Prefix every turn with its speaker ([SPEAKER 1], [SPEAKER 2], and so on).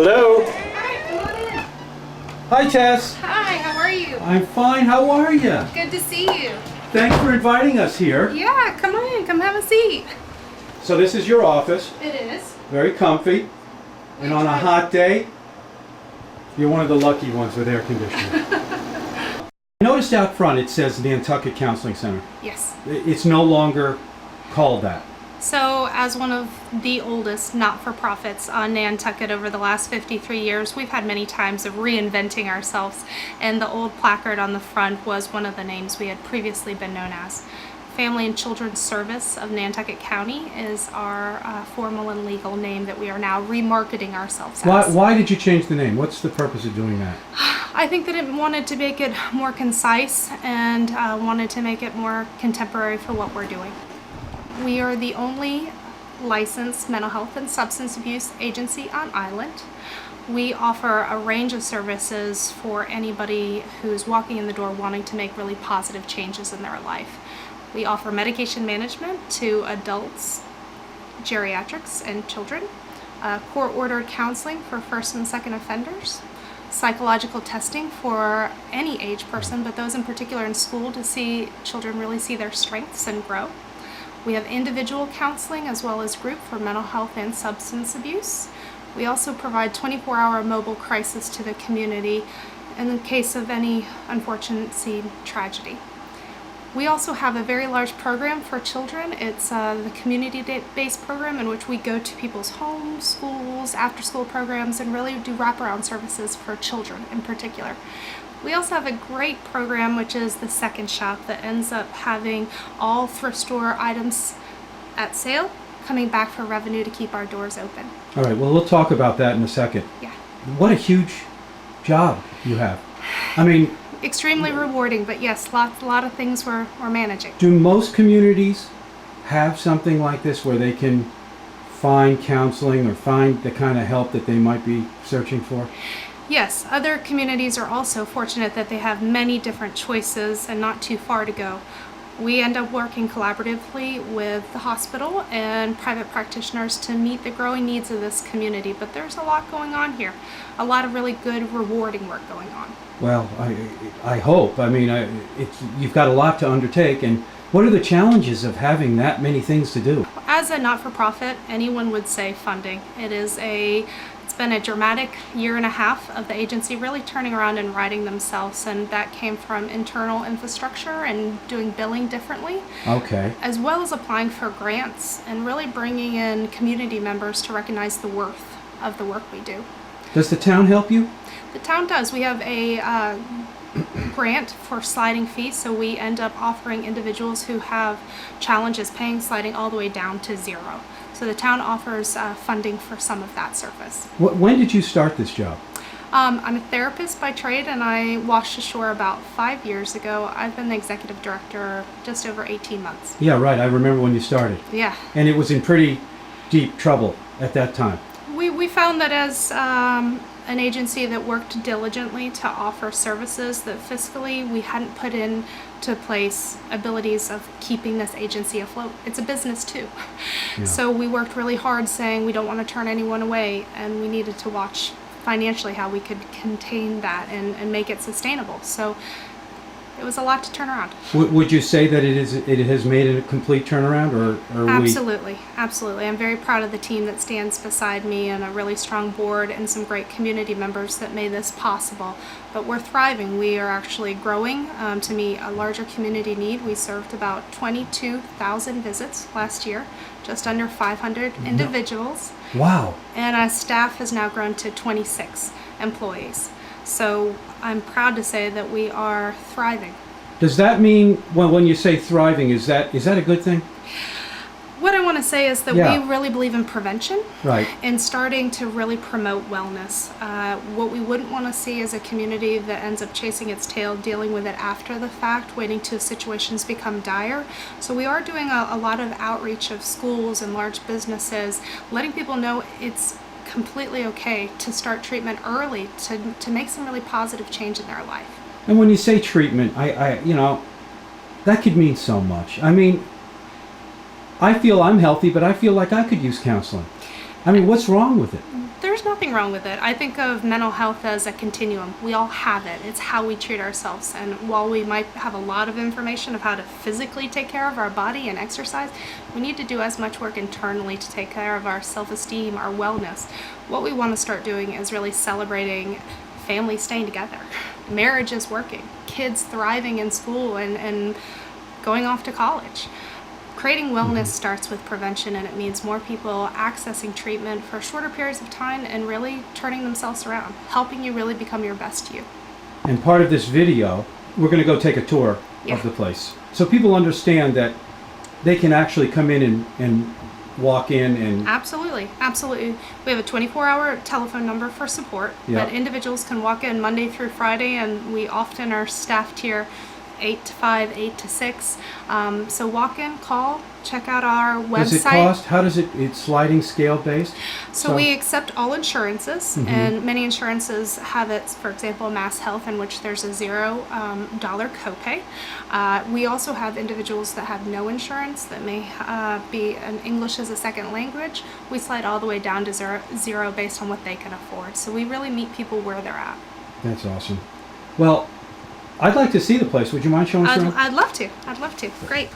[SPEAKER 1] Hello?
[SPEAKER 2] Hi, come on in.
[SPEAKER 1] Hi, Tess.
[SPEAKER 2] Hi, how are you?
[SPEAKER 1] I'm fine. How are you?
[SPEAKER 2] Good to see you.
[SPEAKER 1] Thanks for inviting us here.
[SPEAKER 2] Yeah, come on in. Come have a seat.
[SPEAKER 1] So this is your office.
[SPEAKER 2] It is.
[SPEAKER 1] Very comfy. And on a hot day, you're one of the lucky ones with air conditioning. I noticed out front it says Nantucket Counseling Center.
[SPEAKER 2] Yes.
[SPEAKER 1] It's no longer called that.
[SPEAKER 2] So, as one of the oldest not-for-profits on Nantucket over the last 53 years, we've had many times of reinventing ourselves, and the old placard on the front was one of the names we had previously been known as. Family and Children's Service of Nantucket County is our formal and legal name that we are now remarketing ourselves as.
[SPEAKER 1] Why did you change the name? What's the purpose of doing that?
[SPEAKER 2] I think that it wanted to make it more concise and wanted to make it more contemporary for what we're doing. We are the only licensed mental health and substance abuse agency on island. We offer a range of services for anybody who's walking in the door wanting to make really positive changes in their life. We offer medication management to adults, geriatrics, and children, court-ordered counseling for first and second offenders, psychological testing for any age person, but those in particular in school to see children really see their strengths and grow. We have individual counseling as well as group for mental health and substance abuse. We also provide 24-hour mobile crisis to the community in the case of any unfortunate tragedy. We also have a very large program for children. It's the community-based program in which we go to people's homes, schools, after-school programs, and really do wraparound services for children in particular. We also have a great program, which is the Second Shop, that ends up having all thrift store items at sale coming back for revenue to keep our doors open.
[SPEAKER 1] All right, well, we'll talk about that in a second.
[SPEAKER 2] Yeah.
[SPEAKER 1] What a huge job you have. I mean,
[SPEAKER 2] extremely rewarding, but yes, a lot of things we're managing.
[SPEAKER 1] Do most communities have something like this where they can find counseling or find the kind of help that they might be searching for?
[SPEAKER 2] Yes, other communities are also fortunate that they have many different choices and not too far to go. We end up working collaboratively with the hospital and private practitioners to meet the growing needs of this community, but there's a lot going on here. A lot of really good, rewarding work going on.
[SPEAKER 1] Well, I hope. I mean, you've got a lot to undertake, and what are the challenges of having that many things to do?
[SPEAKER 2] As a not-for-profit, anyone would say funding. It's been a dramatic year and a half of the agency really turning around and righting themselves, and that came from internal infrastructure and doing billing differently.
[SPEAKER 1] Okay. As
[SPEAKER 2] well as applying for grants and really bringing in community members to recognize the worth of the work we do.
[SPEAKER 1] Does the town help you?
[SPEAKER 2] The town does. We have a grant for sliding fees, so we end up offering individuals who have challenges paying sliding all the way down to zero. So the town offers funding for some of that service.
[SPEAKER 1] When did you start this job?
[SPEAKER 2] I'm a therapist by trade, and I washed ashore about 5 years ago. I've been the executive director just over 18 months.
[SPEAKER 1] Yeah, right. I remember when you started.
[SPEAKER 2] Yeah.
[SPEAKER 1] And it was in pretty deep trouble at that time.
[SPEAKER 2] We found that as an agency that worked diligently to offer services that fiscally we hadn't put into place abilities of keeping this agency afloat. It's a business too. Yeah. So we worked really hard saying we don't want to turn anyone away, and we needed to watch financially how we could contain that and make it sustainable. So it was a lot to turn around.
[SPEAKER 1] Would you say that it has made a complete turnaround, or
[SPEAKER 2] Absolutely, absolutely. I'm very proud of the team that stands beside me, and a really strong board and some great community members that made this possible. But we're thriving. We are actually growing to meet a larger community need. We served about 22,000 visits last year, just under 500 individuals.
[SPEAKER 1] Wow.
[SPEAKER 2] And our staff has now grown to 26 employees. So I'm proud to say that we are thriving.
[SPEAKER 1] Does that mean, when you say thriving, is that a good thing?
[SPEAKER 2] What I want to say is that we really believe in prevention,
[SPEAKER 1] right,
[SPEAKER 2] and starting to really promote wellness. What we wouldn't want to see is a community that ends up chasing its tail, dealing with it after the fact, waiting till situations become dire. So we are doing a lot of outreach of schools and large businesses, letting people know it's completely okay to start treatment early to make some really positive change in their life.
[SPEAKER 1] And when you say treatment, I that could mean so much. I mean, I feel I'm healthy, but I feel like I could use counseling. I mean, what's wrong with it?
[SPEAKER 2] There's nothing wrong with it. I think of mental health as a continuum. We all have it. It's how we treat ourselves. And while we might have a lot of information of how to physically take care of our body and exercise, we need to do as much work internally to take care of our self-esteem, our wellness. What we want to start doing is really celebrating families staying together, marriages working, kids thriving in school and going off to college. Creating wellness starts with prevention, and it means more people accessing treatment for shorter periods of time and really turning themselves around, helping you really become your best you.
[SPEAKER 1] And part of this video, we're going to go take a tour
[SPEAKER 2] Yeah.
[SPEAKER 1] of the place. So people understand that they can actually come in and walk in and...
[SPEAKER 2] Absolutely, absolutely. We have a 24-hour telephone number for support,
[SPEAKER 1] Yeah.
[SPEAKER 2] but individuals can walk in Monday through Friday, and we often are staffed here 8 to 5, 8 to 6. So walk in, call, check out our website.
[SPEAKER 1] Does it cost? How does it... It's sliding scale based?
[SPEAKER 2] So we accept all insurances, and many insurances have it, for example, Mass Health, in which there's a $0 copay. We also have individuals that have no insurance that may be an English as a second language. We slide all the way down to zero based on what they can afford. So we really meet people where they're at.
[SPEAKER 1] That's awesome. Well, I'd like to see the place. Would you mind showing us around?
[SPEAKER 2] I'd love to. I'd love to. Great.